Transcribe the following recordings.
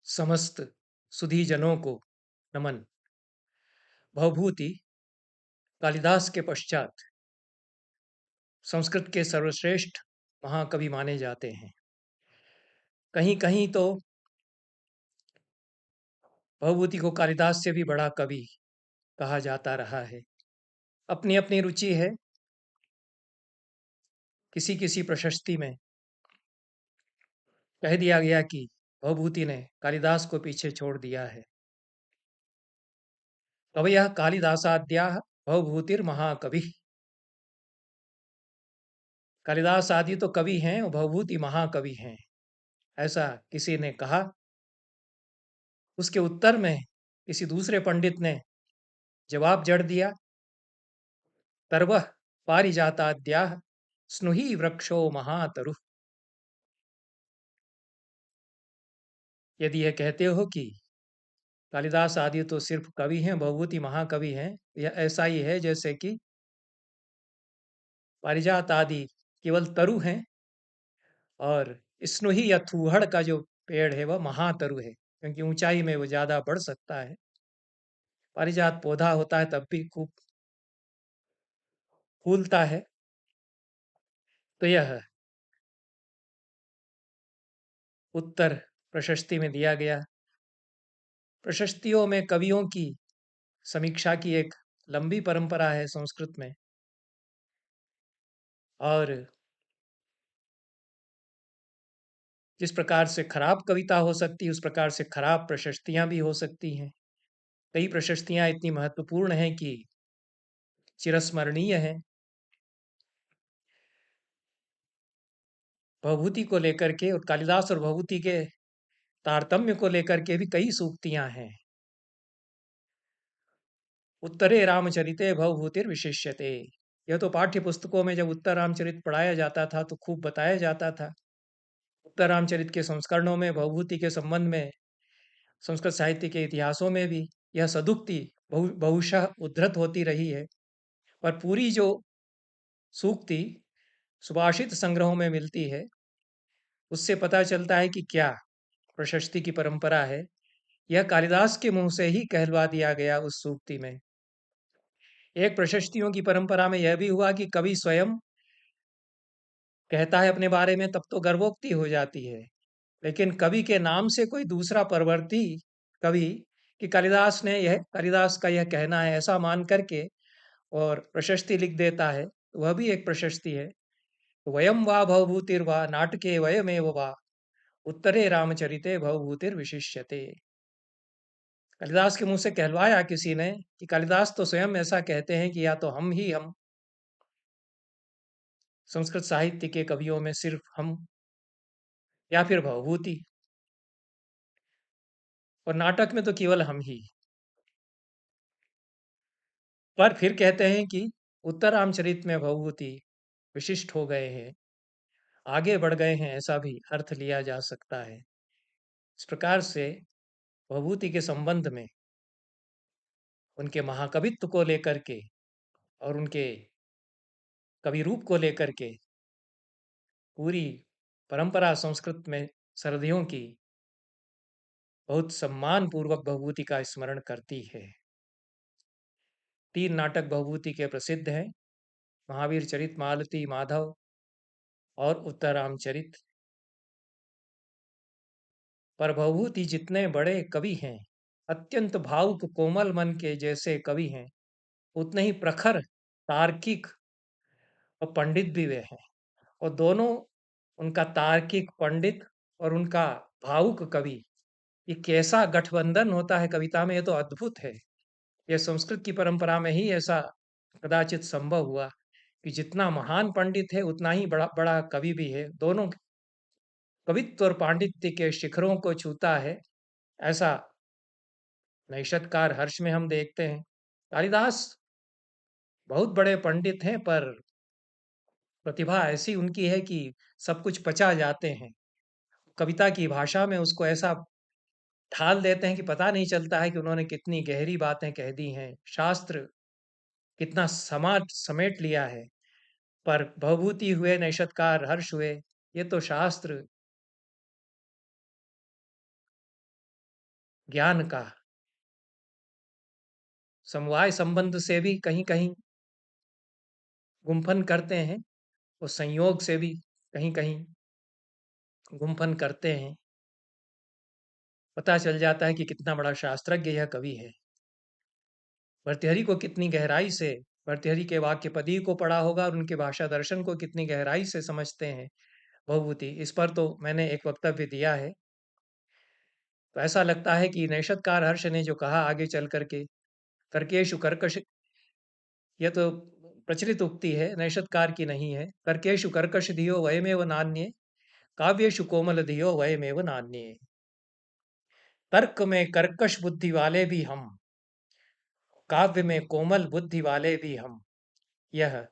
समस्त सुधीजनों को नमन। भवभूति कालिदास के पश्चात संस्कृत के सर्वश्रेष्ठ महाकवि माने जाते हैं। कहीं कहीं तो भवभूति को कालिदास से भी बड़ा कवि कहा जाता रहा है। अपनी अपनी रुचि है। किसी किसी प्रशस्ति में कह दिया गया कि भवभूति ने कालिदास को पीछे छोड़ दिया है। कवयः कालिदासाद्याः भवभूतिर्महाकवि। कालिदास आदि तो कवि हैं और भवभूति महाकवि हैं, ऐसा किसी ने कहा। उसके उत्तर में किसी दूसरे पंडित ने जवाब जड़ दिया, तरवः पारिजाताद्याः स्नुहि वृक्षो महातरु। यदि यह कहते हो कि कालिदास आदि तो सिर्फ कवि हैं, भवभूति महाकवि हैं, यह ऐसा ही है जैसे कि पारिजात आदि केवल तरु हैं और स्नुहि या थूहड़ का जो पेड़ है वह महातरु है, क्योंकि ऊंचाई में वो ज्यादा बढ़ सकता है। पारिजात पौधा होता है तब भी खूब फूलता है। तो यह उत्तर प्रशस्ति में दिया गया। प्रशस्तियों में कवियों की समीक्षा की एक लंबी परंपरा है संस्कृत में, और जिस प्रकार से खराब कविता हो सकती है उस प्रकार से खराब प्रशस्तियां भी हो सकती हैं। कई प्रशस्तियां इतनी महत्वपूर्ण हैं कि चिरस्मरणीय हैं। भवभूति को लेकर के और कालिदास और भवभूति के तारतम्य को लेकर के भी कई सूक्तियां हैं। उत्तरे रामचरिते भवभूतिर विशिष्यते। यह तो पाठ्य पुस्तकों में जब उत्तर रामचरित पढ़ाया जाता था तो खूब बताया जाता था। उत्तर रामचरित के संस्करणों में भवभूति के संबंध में संस्कृत साहित्य के इतिहासों में भी यह सदुक्ति बहुशः उद्धृत होती रही है। पर पूरी जो सूक्ति सुभाषित संग्रहों में मिलती है उससे पता चलता है कि क्या प्रशस्ति की परंपरा है। यह कालिदास के मुंह से ही कहलवा दिया गया उस सूक्ति में। एक प्रशस्तियों की परंपरा में यह भी हुआ कि कवि स्वयं कहता है अपने बारे में तब तो गर्वोक्ति हो जाती है, लेकिन कवि के नाम से कोई दूसरा परवर्ती कवि कि कालिदास ने यह कालिदास का यह कहना है ऐसा मान करके और प्रशस्ति लिख देता है, वह भी एक प्रशस्ति है। वयम वा भवभूतिर्वा नाटके वयमेव वा उत्तरे रामचरिते भवभूतिर विशिष्यते। कालिदास के मुंह से कहलवाया किसी ने कि कालिदास तो स्वयं ऐसा कहते हैं कि या तो हम ही हम, संस्कृत साहित्य के कवियों में सिर्फ हम, या फिर भवभूति, और नाटक में तो केवल हम ही। पर फिर कहते हैं कि उत्तर रामचरित में भवभूति विशिष्ट हो गए हैं, आगे बढ़ गए हैं, ऐसा भी अर्थ लिया जा सकता है। इस प्रकार से भवभूति के संबंध में उनके महाकवित्व को लेकर के और उनके कवि रूप को लेकर के पूरी परंपरा संस्कृत में सर्दियों की बहुत सम्मान पूर्वक भवभूति का स्मरण करती है। 3 नाटक भवभूति के प्रसिद्ध हैं, महावीर चरित, मालती माधव और उत्तरामचरित। पर भवभूति जितने बड़े कवि हैं, अत्यंत भावुक कोमल मन के जैसे कवि हैं, उतने ही प्रखर तार्किक और पंडित भी वे हैं। और दोनों, उनका तार्किक पंडित और उनका भावुक कवि, ये कैसा गठबंधन होता है कविता में, ये तो अद्भुत है। यह संस्कृत की परंपरा में ही ऐसा कदाचित संभव हुआ कि जितना महान पंडित है उतना ही बड़ा बड़ा कवि भी है। दोनों कवित्व और पांडित्य के शिखरों को छूता है, ऐसा नैषधकार हर्ष में हम देखते हैं। कालिदास बहुत बड़े पंडित हैं, पर प्रतिभा ऐसी उनकी है कि सब कुछ पचा जाते हैं। कविता की भाषा में उसको ऐसा ढाल देते हैं कि पता नहीं चलता है कि उन्होंने कितनी गहरी बातें कह दी हैं, शास्त्र कितना समाज समेट लिया है। पर भवभूति हुए, नैषधकार हर्ष हुए, ये तो शास्त्र ज्ञान का समवाय संबंध से भी कहीं-कहीं गुम्फन करते हैं और संयोग से भी कहीं-कहीं गुम्फन करते हैं। पता चल जाता है कि कितना बड़ा शास्त्रज्ञ यह कवि है। भर्तृहरि को कितनी गहराई से भर्तृहरि के वाक्य पदी को पढ़ा होगा और उनके भाषा दर्शन को कितनी गहराई से समझते हैं भवभूति। इस पर तो मैंने एक वक्तव्य दिया है। तो ऐसा लगता है कि नैषधकार हर्ष ने जो कहा आगे चल करके, कर्केषु कर्कश, यह तो प्रचलित उक्ति है, नैषधकार की नहीं है। कर्केषु कर्कश धियो वयमेव नान्ये, काव्येषु कोमल धियो वयमेव नान्ये। तर्क में कर्कश बुद्धि वाले भी हम, काव्य में कोमल बुद्धि वाले भी यह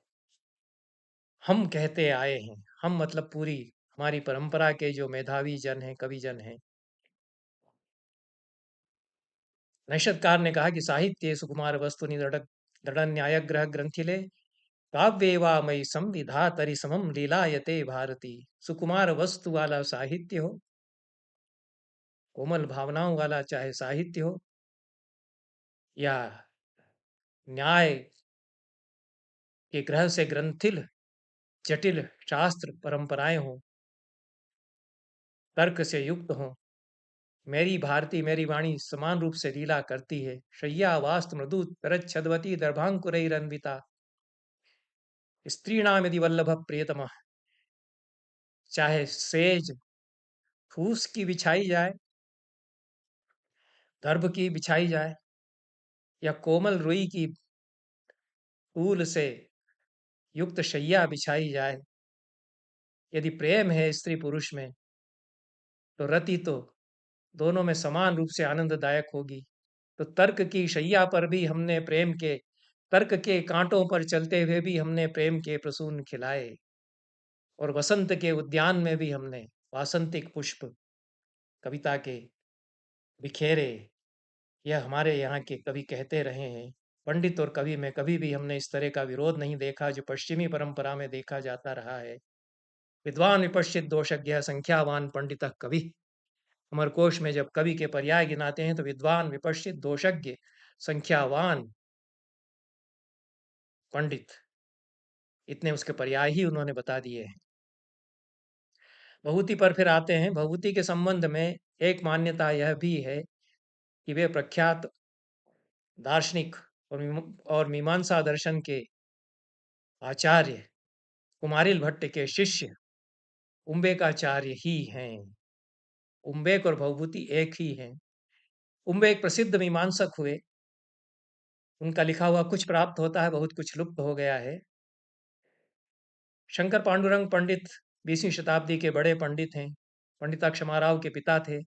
हम कहते आए हैं। हम मतलब पूरी हमारी परंपरा के जो मेधावी जन हैं, कवि जन हैं। नैषधकार ने कहा कि साहित्य सुकुमार वस्तु दृढ़ न्याय ग्रह ग्रंथिले काव्येवा मई संविधातरि समम लीलायते भारती। सुकुमार वस्तु वाला साहित्य हो, कोमल भावनाओं वाला चाहे साहित्य हो, या न्याय के ग्रह से ग्रंथिल जटिल शास्त्र परंपराएं हो, तर्क से युक्त हो, मेरी भारती मेरी वाणी समान रूप से लीला करती है। शय्या वास्त मृदु तरज छदवती दर्भांकुरैरन्विता, स्त्रीणाम यदि वल्लभ प्रियतम, चाहे सेज फूस की बिछाई जाए, दर्भ की बिछाई जाए, या कोमल रुई की ऊल से युक्त शैया बिछाई जाए, यदि प्रेम है स्त्री पुरुष में तो रति तो दोनों में समान रूप से आनंददायक होगी। तो तर्क की शैया पर भी हमने प्रेम के, तर्क के कांटों पर चलते हुए भी हमने प्रेम के प्रसून खिलाए, और वसंत के उद्यान में भी हमने वासंतिक पुष्प कविता के बिखेरे। यह हमारे यहाँ के कवि कहते रहे हैं। पंडित और कवि में कभी भी हमने इस तरह का विरोध नहीं देखा जो पश्चिमी परंपरा में देखा जाता रहा है। विद्वान विपश्चित दोषज्ञ संख्यावान पंडित कवि। अमरकोश में जब कवि के पर्याय गिनाते हैं तो विद्वान विपश्चित दोषज्ञ संख्यावान पंडित, इतने उसके पर्याय ही उन्होंने बता दिए हैं। भभूति पर फिर आते हैं। भभूति के संबंध में एक मान्यता यह भी है कि वे प्रख्यात दार्शनिक और मीमांसा दर्शन के आचार्य कुमारिल भट्ट के शिष्य उम्बेकाचार्य ही हैं। उम्बेक और भवभूति एक ही हैं। उम्बेक प्रसिद्ध मीमांसक हुए, उनका लिखा हुआ कुछ प्राप्त होता है, बहुत कुछ लुप्त हो गया है। शंकर पांडुरंग पंडित 20वीं शताब्दी के बड़े पंडित हैं, पंडिता क्षमाराव के पिता थे।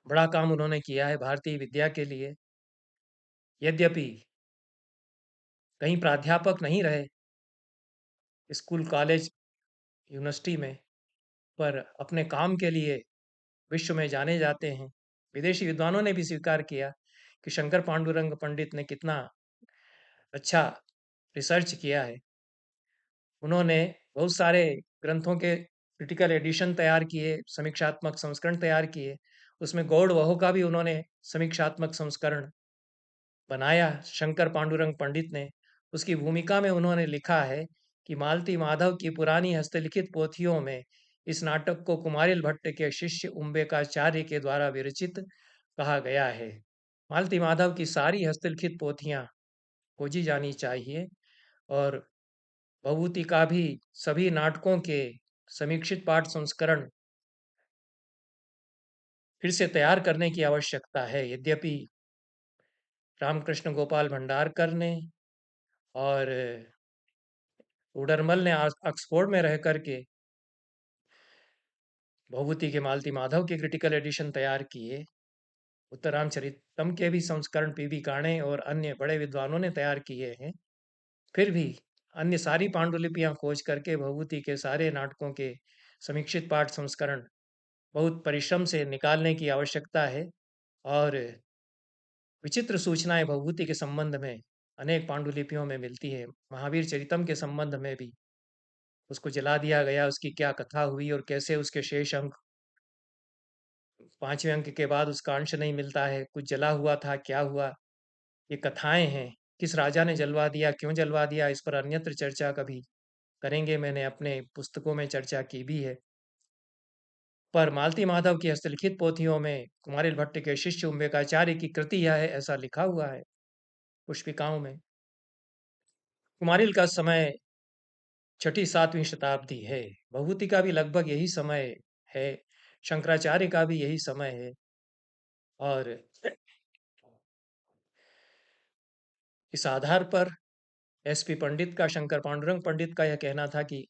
बड़ा काम उन्होंने किया है भारतीय विद्या के लिए। यद्यपि कहीं प्राध्यापक नहीं रहे स्कूल कॉलेज यूनिवर्सिटी में, पर अपने काम के लिए विश्व में जाने जाते हैं। विदेशी विद्वानों ने भी स्वीकार किया कि शंकर पांडुरंग पंडित ने कितना अच्छा रिसर्च किया है। उन्होंने बहुत सारे ग्रंथों के क्रिटिकल एडिशन तैयार किए, समीक्षात्मक संस्करण तैयार किए। उसमें गौड़ वहो का भी उन्होंने समीक्षात्मक संस्करण बनाया शंकर पांडुरंग पंडित ने। उसकी भूमिका में उन्होंने लिखा है कि मालती माधव की पुरानी हस्तलिखित पोथियों में इस नाटक को कुमारिल भट्ट के शिष्य उम्बेकाचार्य के द्वारा विरचित कहा गया है। मालती माधव की सारी हस्तलिखित पोथियां खोजी जानी चाहिए, और भभूति का भी सभी नाटकों के समीक्षित पाठ संस्करण फिर से तैयार करने की आवश्यकता है। यद्यपि रामकृष्ण गोपाल भंडारकर ने और उडरमल ने ऑक्सफोर्ड में रह करके भभूति के मालती माधव के क्रिटिकल एडिशन तैयार किए, उत्तरामचरितम के भी संस्करण पीवी काणे और अन्य बड़े विद्वानों ने तैयार किए हैं। फिर भी अन्य सारी पांडुलिपियां खोज करके भभूति के सारे नाटकों के समीक्षित पाठ संस्करण बहुत परिश्रम से निकालने की आवश्यकता है। और विचित्र सूचनाएं भभूति के संबंध में अनेक पांडुलिपियों में मिलती है। महावीर चरितम के संबंध में भी उसको जला दिया गया, उसकी क्या कथा हुई और कैसे उसके शेष अंक 5वें अंक के बाद उसका अंश नहीं मिलता है, कुछ जला हुआ था, क्या हुआ? ये कथाएँ हैं, किस राजा ने जलवा दिया, क्यों जलवा दिया, इस पर अन्यत्र चर्चा कभी करेंगे, मैंने अपने पुस्तकों में चर्चा की भी है। पर मालती माधव की हस्तलिखित पोथियों में कुमारिल भट्ट के शिष्य उम्बेकाचार्य की कृति यह है, ऐसा लिखा हुआ है पुष्पिकाओं में। कुमारिल का समय 6ठी-7वीं शताब्दी है। भभूति का भी लगभग यही समय है, शंकराचार्य का भी यही समय है। और इस आधार पर एसपी पंडित का, शंकर पांडुरंग पंडित का यह कहना था कि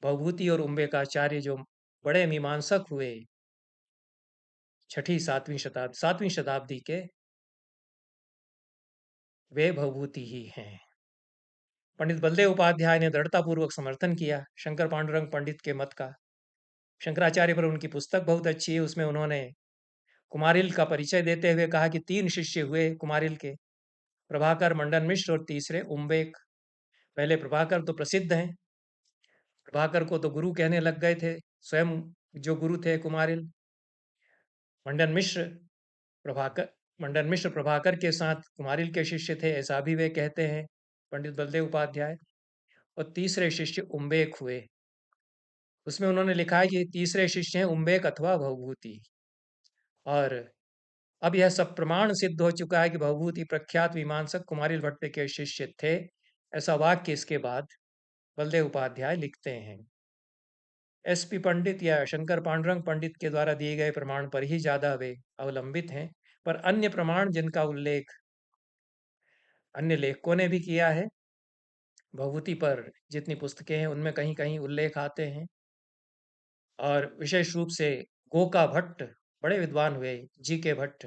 भभूति और उम्बेकाचार्य जो बड़े मीमांसक हुए 7वीं शताब्दी के, वे भभूति ही हैं। पंडित बलदेव उपाध्याय ने दृढ़तापूर्वक समर्थन किया शंकर पांडुरंग पंडित के मत का। शंकराचार्य पर उनकी पुस्तक बहुत अच्छी है, उसमें उन्होंने कुमारिल का परिचय देते हुए कहा कि 3 शिष्य हुए कुमारिल के, प्रभाकर, मंडन मिश्र और तीसरे उम्बेक। पहले प्रभाकर तो प्रसिद्ध हैं, प्रभाकर को तो गुरु कहने लग गए थे स्वयं जो गुरु थे कुमारिल। मंडन मिश्र प्रभाकर मंडन मिश्र प्रभाकर के साथ कुमारिल के शिष्य थे, ऐसा भी वे कहते हैं पंडित बलदेव उपाध्याय। और तीसरे शिष्य उम्बेक हुए, उसमें उन्होंने लिखा है कि तीसरे शिष्य हैं उम्बेक अथवा भवभूति। और अब यह सब प्रमाण सिद्ध हो चुका है कि भवभूति प्रख्यात मीमांसक कुमारिल भट्ट के शिष्य थे, ऐसा वाक्य इसके बाद बलदेव उपाध्याय लिखते हैं। एसपी पंडित या शंकर पांडुरंग पंडित के द्वारा दिए गए प्रमाण पर ही ज्यादा वे अवलंबित हैं, पर अन्य प्रमाण जिनका उल्लेख अन्य लेखकों ने भी किया है, भभूति पर जितनी पुस्तकें हैं उनमें कहीं कहीं उल्लेख आते हैं। और विशेष रूप से गोका भट्ट बड़े विद्वान हुए, जी के भट्ट,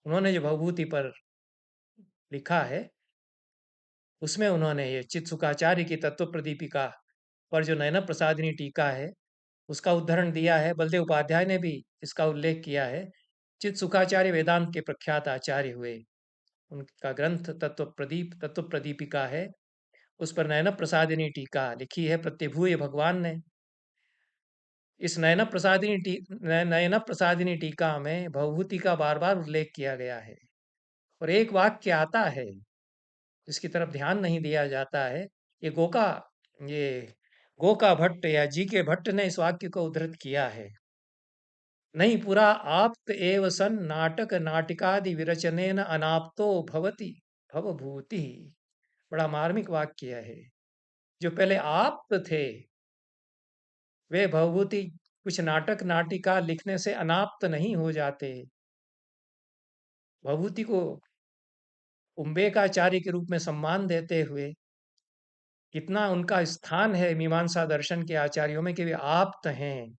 उन्होंने जो भभूति पर लिखा है उसमें उन्होंने ये चित्सुखाचार्य की तत्व प्रदीपिका पर जो नयन प्रसादिनी टीका है उसका उद्धरण दिया है। बलदेव उपाध्याय ने भी इसका उल्लेख किया है। चित्सुखाचार्य वेदांत के प्रख्यात आचार्य हुए, उनका ग्रंथ तत्व प्रदीपिका है, उस पर नयन प्रसादिनी टीका लिखी है प्रत्यभूय भगवान ने। इस नयन प्रसादिनी टीका में भवभूति का बार बार उल्लेख किया गया है। और एक वाक्य आता है जिसकी तरफ ध्यान नहीं दिया जाता है। ये ये गोका भट्ट या जी के भट्ट ने इस वाक्य को उद्धृत किया है। नहीं पुरा आप्त एव सन नाटक नाटिकादि विरचनेन अनाप्तो भवति भवभूति। बड़ा मार्मिक वाक्य है। जो पहले आप्त थे वे भवभूति कुछ नाटक नाटिका लिखने से अनाप्त नहीं हो जाते। भवभूति को उम्बेकाचार्य के रूप में सम्मान देते हुए कितना उनका स्थान है मीमांसा दर्शन के आचार्यों में कि वे आप्त हैं,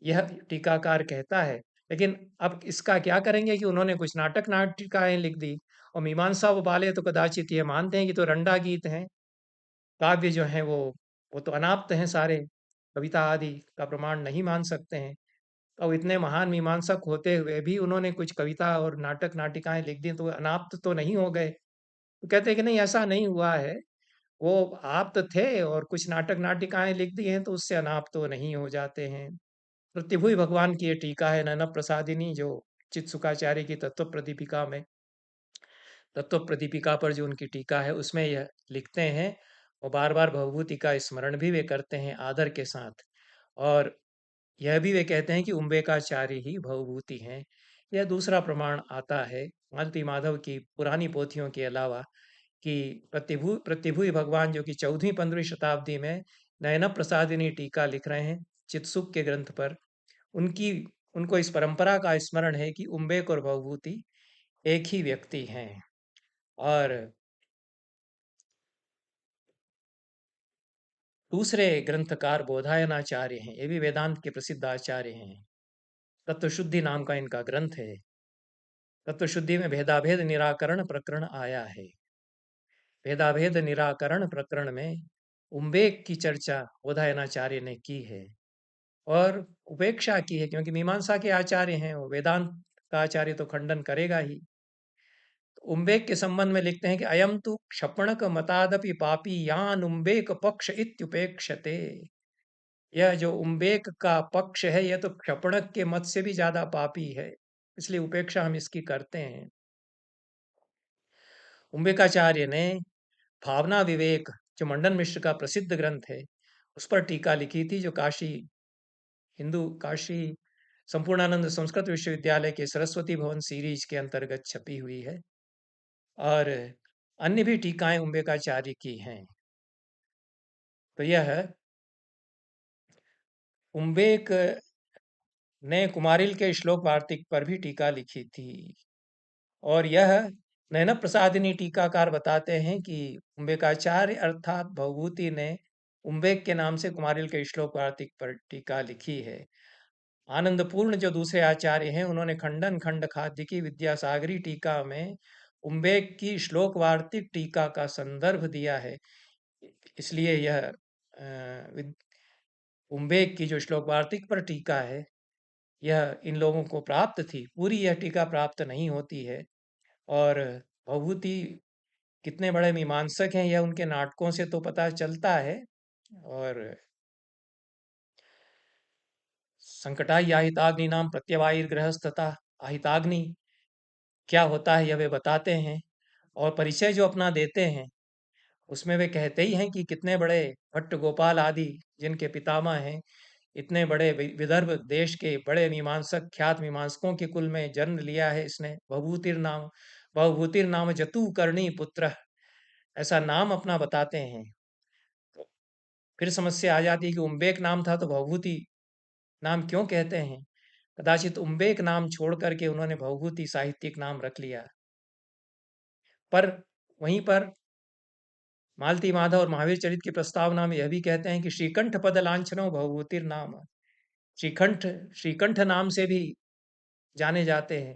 यह टीकाकार कहता है। लेकिन अब इसका क्या करेंगे कि उन्होंने कुछ नाटक नाटिकाएं लिख दी, और मीमांसा वाले तो कदाचित ये मानते हैं कि तो रंडा गीत हैं, काव्य जो हैं वो तो अनाप्त हैं सारे, कविता आदि का प्रमाण नहीं मान सकते हैं। और इतने महान मीमांसक होते हुए भी उन्होंने कुछ कविता और नाटक नाटिकाएं लिख दी, तो वो अनाप्त तो नहीं हो गए। तो कहते हैं कि नहीं, ऐसा नहीं हुआ है, वो आप्त थे और कुछ नाटक नाटिकाएं लिख दी हैं तो उससे अनाप्त तो नहीं हो जाते हैं। प्रतिभुई भगवान की ये टीका है नैना प्रसादिनी, जो चित्सुखाचार्य की तत्व प्रदीपिका में, तत्व प्रदीपिका पर जो उनकी टीका है उसमें यह लिखते हैं। और बार बार भवभूति का स्मरण भी वे करते हैं आदर के साथ। और यह भी वे कहते हैं कि उम्बेकाचार्य ही भवभूति हैं। यह दूसरा प्रमाण आता है मालती माधव की पुरानी पोथियों के अलावा, कि प्रतिभुई भगवान जो कि 14वीं-15वीं शताब्दी में नयन प्रसादिनी टीका लिख रहे हैं चित्सुख के ग्रंथ पर, उनकी उनको इस परंपरा का स्मरण है कि उम्बेक और भवभूति एक ही व्यक्ति हैं। और दूसरे ग्रंथकार बोधायनाचार्य हैं, ये भी वेदांत के प्रसिद्ध आचार्य हैं। तत्वशुद्धि नाम का इनका ग्रंथ है। तत्वशुद्धि में भेदाभेद निराकरण प्रकरण आया है। भेदाभेद निराकरण प्रकरण में उम्बेक की चर्चा बोधायनाचार्य ने की है और उपेक्षा की है, क्योंकि मीमांसा के आचार्य हैं, वो वेदांत का आचार्य तो खंडन करेगा ही। तो उम्बेक के संबंध में लिखते हैं कि अयम तु क्षपणक मतादपि पापी यान उम्बेक पक्ष इत्युपेक्षते। यह जो उम्बेक का पक्ष है, यह तो क्षपणक के मत से भी ज्यादा पापी है, इसलिए उपेक्षा हम इसकी करते हैं। उम्बेकाचार्य ने भावना विवेक, जो मंडन मिश्र का प्रसिद्ध ग्रंथ है, उस पर टीका लिखी थी, जो काशी संपूर्णानंद संस्कृत विश्वविद्यालय के सरस्वती भवन सीरीज के अंतर्गत छपी हुई है। और अन्य भी टीकाएं उम्बेकाचार्य की हैं। तो यह उम्बेक ने कुमारिल के श्लोक वार्तिक पर भी टीका लिखी थी। और यह नैना प्रसादिनी टीकाकार बताते हैं कि उम्बेकाचार्य अर्थात भवभूति ने उम्बेक के नाम से कुमारिल के श्लोक वार्तिक पर टीका लिखी है। आनंदपूर्ण जो दूसरे आचार्य हैं, उन्होंने खंडन खंड खाद्य की विद्यासागरी टीका में उम्बेक की श्लोक वार्तिक टीका का संदर्भ दिया है। इसलिए यह उम्बेक की जो श्लोक वार्तिक पर टीका है, यह इन लोगों को प्राप्त थी। पूरी यह टीका प्राप्त नहीं होती है। और भवभूति कितने बड़े मीमांसक हैं, यह उनके नाटकों से तो पता चलता है। और संकटाई आहिताग्नि नाम प्रत्यवायिर्गृहस्थता, आहिताग्नि क्या होता है यह वे बताते हैं। और परिचय जो अपना देते हैं, उसमें वे कहते ही हैं कि कितने बड़े भट्ट गोपाल आदि जिनके पितामह हैं, इतने बड़े विदर्भ देश के बड़े मीमांसक, ख्यात मीमांसकों के कुल में जन्म लिया है इसने। भवभूतिर नाम जतु करणी पुत्र, ऐसा नाम अपना बताते हैं। तो फिर समस्या आ जाती है कि उम्बेक नाम था तो भवभूति नाम क्यों कहते हैं। कदाचित उम्बेक नाम छोड़ करके उन्होंने भवभूति साहित्यिक नाम रख लिया। पर वहीं पर मालती माधव और महावीर चरित की प्रस्तावना में यह भी कहते हैं कि श्रीकंठ पद लांछनो भवभूतिर नाम। श्रीकंठ श्रीकंठ नाम से भी जाने जाते हैं,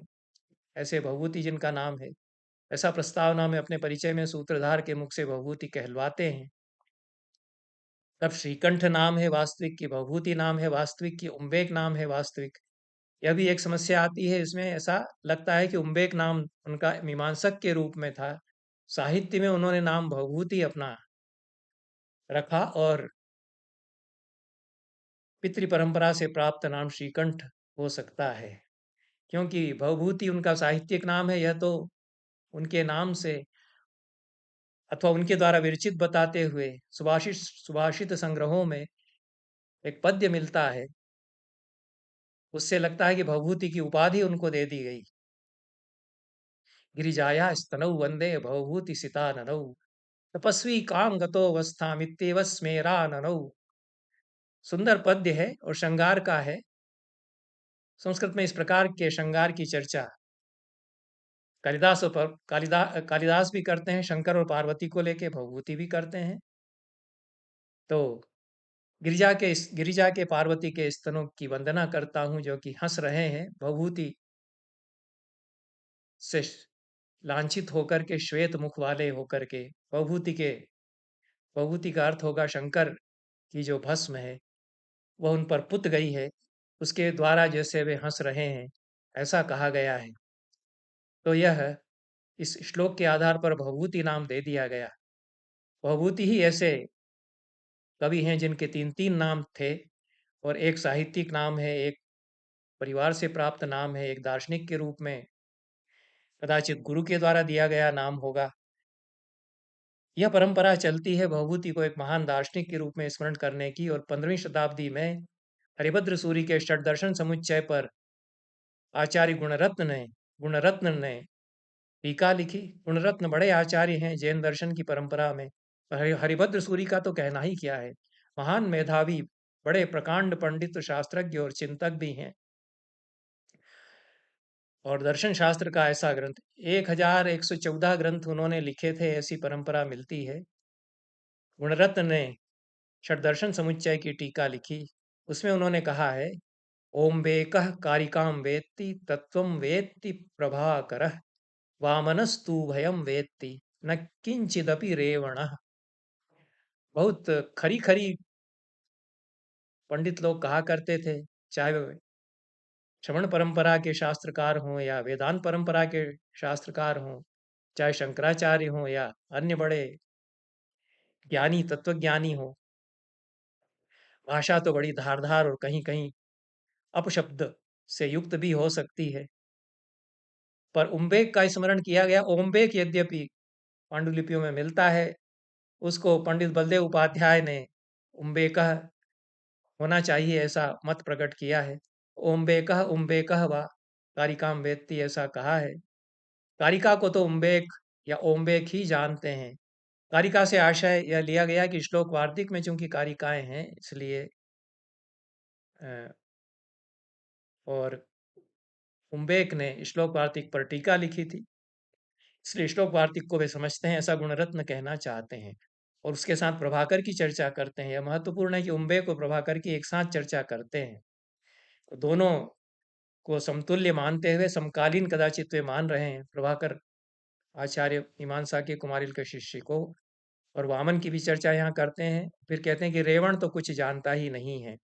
ऐसे भवभूति जिनका नाम है। ऐसा प्रस्तावना में अपने परिचय में सूत्रधार के मुख से भवभूति कहलवाते हैं। तब श्रीकंठ नाम है वास्तविक की भवभूति नाम है वास्तविक की उम्बेक नाम है वास्तविक, यह भी एक समस्या आती है इसमें। ऐसा लगता है कि उम्बेक नाम उनका मीमांसक के रूप में था, साहित्य में उन्होंने नाम भवभूति अपना रखा, और पितृ परंपरा से प्राप्त नाम श्रीकंठ हो सकता है। क्योंकि भवभूति उनका साहित्यिक नाम है, यह तो उनके नाम से अथवा उनके द्वारा विरचित बताते हुए सुभाषित संग्रहों में एक पद्य मिलता है, उससे लगता है कि भवभूति की उपाधि उनको दे दी गई। गिरिजाया स्तनौ वंदे भवभूति सिता ननौ, तपस्वी काम गतो अवस्थामित्येव स्मेरा ननौ। सुंदर पद्य है और श्रृंगार का है। संस्कृत में इस प्रकार के श्रृंगार की चर्चा कालिदास भी करते हैं, शंकर और पार्वती को लेके भवभूति भी करते हैं। तो गिरिजा के पार्वती के स्तनों की वंदना करता हूं, जो कि हंस रहे हैं, भवभूति से लांछित होकर के, श्वेत मुख वाले होकर के। भवभूति का अर्थ होगा शंकर की जो भस्म है वह उन पर पुत गई है, उसके द्वारा जैसे वे हंस रहे हैं, ऐसा कहा गया है। तो यह इस श्लोक के आधार पर भवभूति नाम दे दिया गया। भवभूति ही ऐसे कवि हैं जिनके तीन तीन नाम थे, और एक साहित्यिक नाम है, एक परिवार से प्राप्त नाम है, एक दार्शनिक के रूप में कदाचित गुरु के द्वारा दिया गया नाम होगा। यह परंपरा चलती है भवभूति को एक महान दार्शनिक के रूप में स्मरण करने की। और 15वीं शताब्दी में हरिभद्र सूरि के षटदर्शन समुच्चय पर आचार्य गुणरत्न ने टीका लिखी। गुणरत्न बड़े आचार्य हैं जैन दर्शन की परंपरा में। हरिभद्र सूरि का तो कहना ही क्या है, महान मेधावी, बड़े प्रकांड पंडित, शास्त्रज्ञ और चिंतक भी हैं। और दर्शन शास्त्र का ऐसा ग्रंथ 1114 ग्रंथ उन्होंने लिखे थे, ऐसी परंपरा मिलती है। गुणरत्न ने षटदर्शन समुच्चय की टीका लिखी, उसमें उन्होंने कहा है, ओम वेकः कारिकाम वेत्ति तत्वम वेत्ति प्रभाकरः, वामनस्तु भयम वेत्ति न किंचिदपि रेवणः। बहुत खरी खरी पंडित लोग कहा करते थे, चाहे वे श्रवण परंपरा के शास्त्रकार हों या वेदांत परंपरा के शास्त्रकार हों, चाहे शंकराचार्य हों या अन्य बड़े ज्ञानी तत्वज्ञानी हों। भाषा तो बड़ी धारदार और कहीं-कहीं अपशब्द से युक्त भी हो सकती है। पर उम्बेक का स्मरण किया गया। ओम्बेक यद्यपि पांडुलिपियों में मिलता है, उसको पंडित बलदेव उपाध्याय ने उम्बेकः होना चाहिए ऐसा मत प्रकट किया है। ओम्बेकः उम्बेकः वा कारिकाम वेत्ति ऐसा कहा है। कारिका को तो उम्बेक या ओम्बेक ही जानते हैं। कारिका से आशय यह लिया गया कि श्लोक वार्तिक में चूंकि कारिकाएं हैं इसलिए अ, और उम्बेक ने श्लोक वार्तिक पर टीका लिखी थी, इसलिए श्लोक वार्तिक को वे समझते हैं, ऐसा गुणरत्न कहना चाहते हैं। और उसके साथ प्रभाकर की चर्चा करते हैं। यह महत्वपूर्ण है कि उम्बेक और प्रभाकर की एक साथ चर्चा करते हैं। तो दोनों को समतुल्य मानते हुए समकालीन कदाचित वे मान रहे हैं। प्रभाकर आचार्य मीमांसा के कुमारिल के शिष्य को, और वामन की भी चर्चा यहाँ करते हैं। फिर कहते हैं कि रेवण तो कुछ जानता ही नहीं है।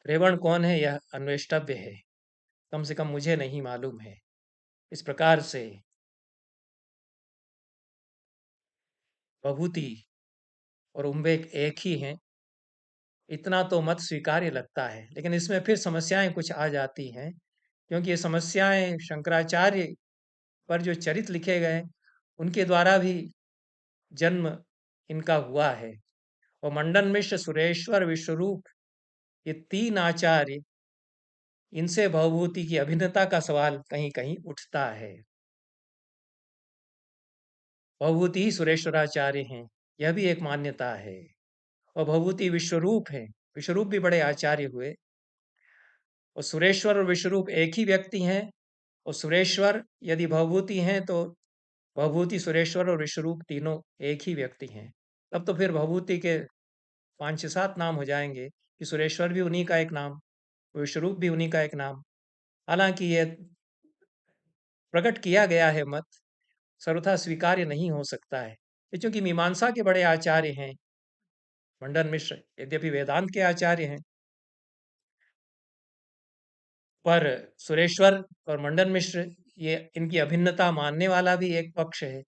रेवण कौन है यह अन्वेष्टव्य है, कम से कम मुझे नहीं मालूम है। इस प्रकार से भभूति और उम्बेक एक ही हैं, इतना तो मत स्वीकार्य लगता है। लेकिन इसमें फिर समस्याएं कुछ आ जाती हैं, क्योंकि ये समस्याएं शंकराचार्य पर जो चरित लिखे गए उनके द्वारा भी जन्म इनका हुआ है। और मंडन मिश्र, सुरेश्वर, विश्वरूप, ये तीन आचार्य, इनसे भवभूति की अभिन्नता का सवाल कहीं कहीं उठता है। भवभूति ही सुरेश्वराचार्य हैं, यह भी एक मान्यता है। और भवभूति विश्वरूप है, विश्वरूप भी बड़े आचार्य हुए। और सुरेश्वर और विश्वरूप एक ही व्यक्ति हैं। और सुरेश्वर यदि भवभूति हैं तो भवभूति, सुरेश्वर और विश्वरूप तीनों एक ही व्यक्ति हैं। तब तो फिर भवभूति के 5-6-7 नाम हो जाएंगे कि सुरेश्वर भी उन्हीं का एक नाम, विश्वरूप भी उन्हीं का एक नाम। हालांकि ये प्रकट किया गया है मत, सर्वथा स्वीकार्य नहीं हो सकता है। ये चूंकि मीमांसा के बड़े आचार्य हैं, मंडन मिश्र यद्यपि वेदांत के आचार्य हैं, पर सुरेश्वर और मंडन मिश्र ये इनकी अभिन्नता मानने वाला भी एक पक्ष है,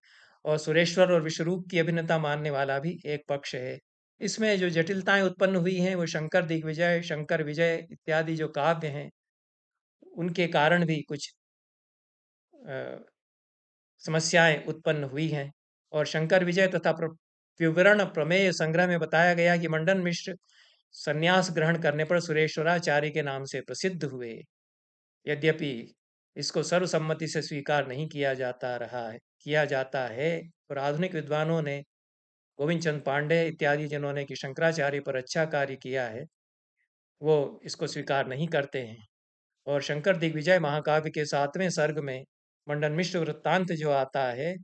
और सुरेश्वर और विश्वरूप की अभिन्नता मानने वाला भी एक पक्ष है। इसमें जो जटिलताएं उत्पन्न हुई हैं वो शंकर दिग्विजय, शंकर विजय इत्यादि जो काव्य हैं उनके कारण भी कुछ अ, समस्याएं उत्पन्न हुई हैं। और शंकर विजय तथा विवरण प्रमेय संग्रह में बताया गया कि मंडन मिश्र संन्यास ग्रहण करने पर सुरेश्वराचार्य के नाम से प्रसिद्ध हुए। यद्यपि इसको सर्वसम्मति से स्वीकार नहीं किया जाता है। और आधुनिक विद्वानों ने, गोविंद चंद पांडे इत्यादि जिन्होंने कि शंकराचार्य पर अच्छा कार्य किया है, वो इसको स्वीकार नहीं करते हैं। और शंकर दिग्विजय महाकाव्य के 7वें सर्ग में मंडन मिश्र वृत्तांत जो आता है,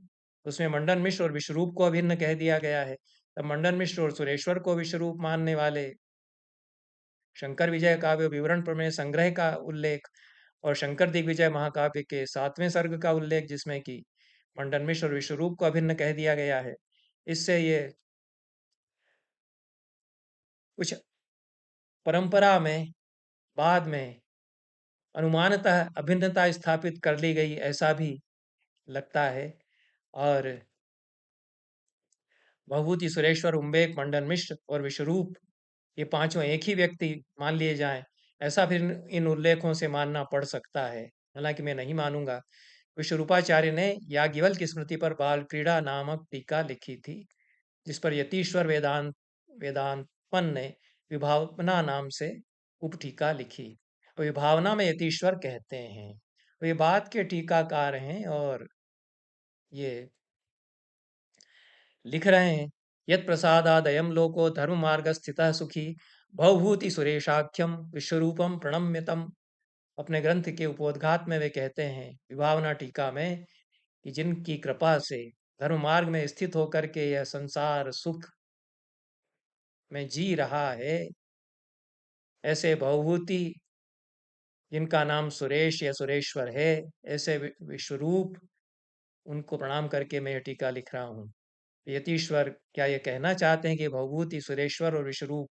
उसमें मंडन मिश्र और विश्वरूप को अभिन्न कह दिया गया है। तब मंडन मिश्र और सुरेश्वर को विश्वरूप मानने वाले शंकर विजय काव्य विवरण प्रमेय संग्रह का उल्लेख, और शंकर दिग्विजय महाकाव्य के 7वें सर्ग का उल्लेख जिसमें कि मंडन मिश्र और विश्वरूप को अभिन्न कह दिया गया है, इससे ये कुछ परंपरा में बाद में अनुमानतः अभिन्नता स्थापित कर ली गई ऐसा भी लगता है। और भभूति, सुरेश्वर, उम्बेक, मंडन मिश्र और विश्वरूप ये पांचों एक ही व्यक्ति मान लिए जाएं, ऐसा फिर इन उल्लेखों से मानना पड़ सकता है। हालांकि मैं नहीं मानूंगा। विश्वरूपाचार्य ने याज्ञवल्क्य की स्मृति पर बाल क्रीड़ा नामक टीका लिखी थी, जिस पर यतीश्वर वेदांतपन ने विभावना नाम से उपटीका लिखी। विभावना में यतीश्वर कहते हैं। वे बाद के टीकाकार हैं और ये लिख रहे हैं, यत् प्रसादादयं लोको धर्म मार्ग स्थितः सुखी भवभूति सुरेशाख्यम विश्वरूपम प्रणम्यतम। अपने ग्रंथ के उपोद्घात में वे कहते हैं, विभावना टीका में, कि जिनकी कृपा से धर्म मार्ग में स्थित होकर के यह संसार सुख में जी रहा है, ऐसे भवभूति जिनका नाम सुरेश या सुरेश्वर है, ऐसे विश्वरूप, उनको प्रणाम करके मैं यह टीका लिख रहा हूँ। यतीश्वर क्या ये कहना चाहते हैं कि भवभूति, सुरेश्वर और विश्वरूप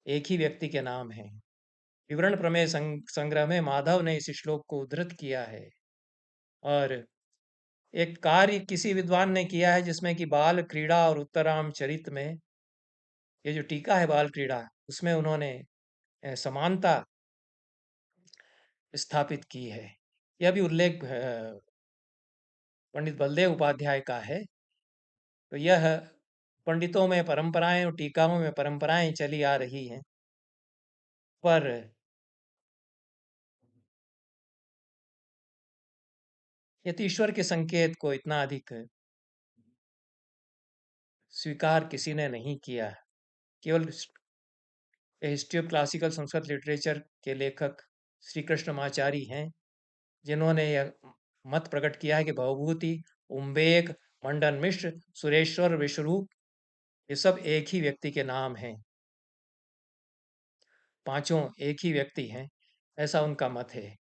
एक ही व्यक्ति के नाम हैं? विवरण प्रमेय संग्रह में माधव ने इस श्लोक को उद्धृत किया है। और एक कार्य किसी विद्वान ने किया है जिसमें कि बाल क्रीड़ा और उत्तराम चरित में, ये जो टीका है बाल क्रीड़ा, उसमें उन्होंने समानता स्थापित की है। यह भी उल्लेख पंडित बलदेव उपाध्याय का है। तो यह पंडितों में परंपराएं और टीकाओं में परंपराएं चली आ रही हैं, पर यतीश्वर के संकेत को इतना अधिक स्वीकार किसी ने नहीं किया। केवल history of classical Sanskrit literature के लेखक श्री कृष्णमाचारी हैं, जिन्होंने यह मत प्रकट किया है कि भवभूति, उम्बेक, मंडन मिश्र, सुरेश्वर, विश्वरूप, ये सब एक ही व्यक्ति के नाम हैं, पांचों एक ही व्यक्ति हैं, ऐसा उनका मत है।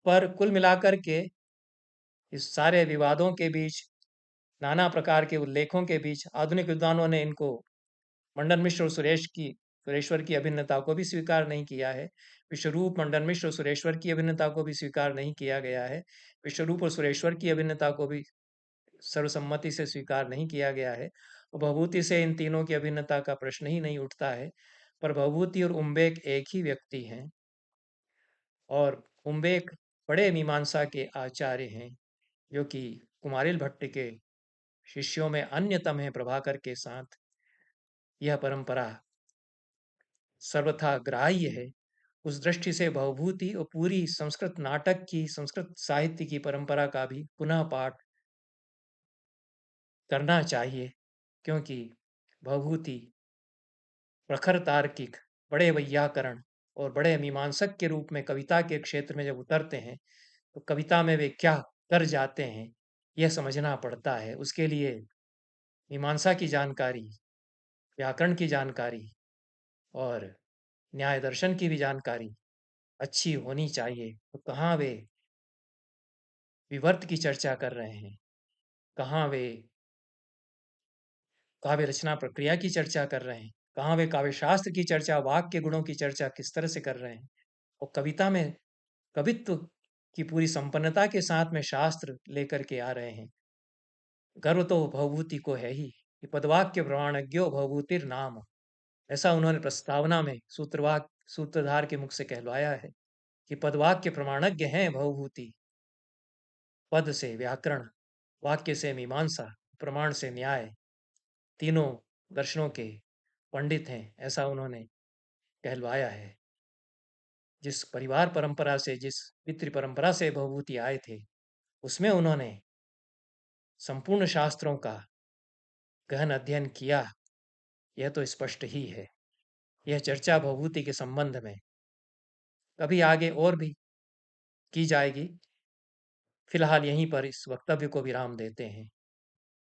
पर कुल मिलाकर के इस सारे विवादों के बीच, नाना प्रकार के उल्लेखों के बीच, आधुनिक विद्वानों ने इनको मंडन मिश्र और सुरेश्वर की अभिन्नता को भी स्वीकार नहीं किया है। विश्वरूप, मंडन मिश्र और सुरेश्वर की अभिन्नता को भी स्वीकार नहीं किया गया है। विश्वरूप और सुरेश्वर की अभिन्नता को भी सर्वसम्मति से स्वीकार नहीं किया गया है। और भवभूति से इन तीनों की अभिन्नता का प्रश्न ही नहीं उठता है। पर भवभूति और उम्बेक एक ही व्यक्ति हैं, और उम्बेक बड़े मीमांसा के आचार्य हैं, जो कि कुमारिल भट्ट के शिष्यों में अन्यतम है। प्रभाकर के साथ यह परंपरा सर्वथा ग्राह्य है। उस दृष्टि से भवभूति और पूरी संस्कृत नाटक की, संस्कृत साहित्य की परंपरा का भी पुनः पाठ करना चाहिए, क्योंकि भवभूति प्रखर तार्किक, बड़े वैयाकरण और बड़े मीमांसक के रूप में कविता के क्षेत्र में जब उतरते हैं, तो कविता में वे क्या कर जाते हैं, यह समझना पड़ता है। उसके लिए मीमांसा की जानकारी, व्याकरण की जानकारी और न्याय दर्शन की भी जानकारी अच्छी होनी चाहिए। तो कहाँ वे विवर्त की चर्चा कर रहे हैं, कहाँ वे काव्य रचना प्रक्रिया की चर्चा कर रहे हैं, कहाँ वे काव्य शास्त्र की चर्चा, वाक्य के गुणों की चर्चा किस तरह से कर रहे हैं, और कविता में कवित्व की पूरी संपन्नता के साथ में शास्त्र लेकर के आ रहे हैं। गर्व तो भवभूति को है ही कि पदवाक्य प्रमाणज्ञो भवभूतिर नाम, ऐसा उन्होंने प्रस्तावना में सूत्रधार के मुख से कहलवाया है कि पदवाक्य प्रमाणज्ञ हैं भवभूति। पद से व्याकरण, वाक्य से मीमांसा, प्रमाण से न्याय, तीनों दर्शनों के पंडित हैं, ऐसा उन्होंने कहलवाया है। जिस परिवार परंपरा से, जिस पितृ परंपरा से भवभूति आए थे, उसमें उन्होंने संपूर्ण शास्त्रों का गहन अध्ययन किया, यह तो स्पष्ट ही है। यह चर्चा भवभूति के संबंध में कभी आगे और भी की जाएगी। फिलहाल यहीं पर इस वक्तव्य को विराम देते हैं।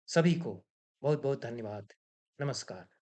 सभी को बहुत बहुत धन्यवाद। नमस्कार।